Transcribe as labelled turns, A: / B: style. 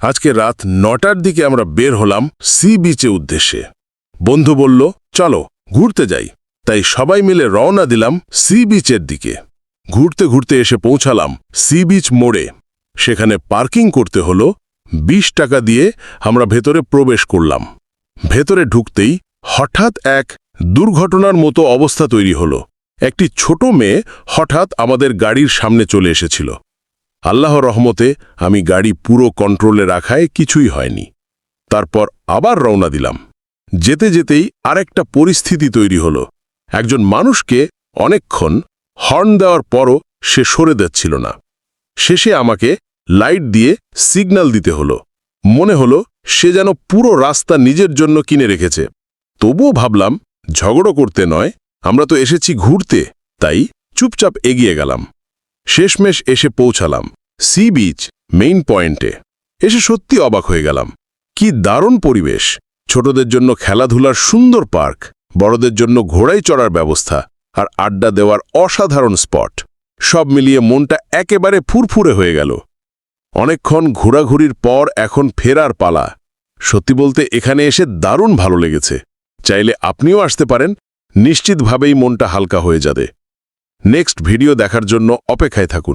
A: আজকে রাত 9টার দিকে আমরা বের হলাম সি বিচে উদ্দেশ্যে। বন্ধু বলল, চলো ঘুরতে যাই। তাই সবাই মিলে রওনা দিলাম সি বিচের দিকে। ঘুরতে ঘুরতে এসে পৌঁছালাম সি বিচ মোড়ে। সেখানে পার্কিং করতে হলো। 20 টাকা দিয়ে আমরা ভেতরে প্রবেশ করলাম। ভেতরে ঢুকতেই হঠাৎ এক দুর্ঘটনার মতো অবস্থা তৈরি হলো। একটি ছোট মেয়ে হঠাৎ আমাদের গাড়ির সামনে চলে এসেছিল। আল্লাহর রহমতে আমি গাড়ি পুরো কন্ট্রোলে রাখায় কিছুই হয়নি। তারপর আবার রওনা দিলাম। যেতে যেতেই আরেকটা পরিস্থিতি তৈরি হলো। একজন মানুষকে অনেকক্ষণ হর্ন দেওয়ার পরও সে সরে যাচ্ছিল না। শেষে আমাকে লাইট দিয়ে সিগন্যাল দিতে হলো। মনে হলো সে যেন পুরো রাস্তা নিজের জন্য কিনে রেখেছে। তবুও ভাবলাম, ঝগড়া করতে নয়, আমরা তো এসেছি ঘুরতে। তাই চুপচাপ এগিয়ে গেলাম। শেষমেশ এসে পৌঁছালাম সি বিচ মেইন পয়েন্টে। এসে সত্যি অবাক হয়ে গেলাম। কি দারুণ পরিবেশ! ছোটদের জন্য খেলাধুলার সুন্দর পার্ক, বড়দের জন্য ঘোড়ায় চড়ার ব্যবস্থা, আর আড্ডা দেওয়ার অসাধারণ স্পট। সব মিলিয়ে মনটা একেবারে ফুরফুরে হয়ে গেল। অনেকক্ষণ ঘোরাঘুরির পর এখন ফেরার পালা। সত্যি বলতে এখানে এসে দারুণ ভালো লেগেছে। চাইলে আপনিও আসতে পারেন, নিশ্চিতভাবেই মনটা হালকা হয়ে যাবে। নেক্সট ভিডিও দেখার জন্য অপেক্ষায় থাকুন।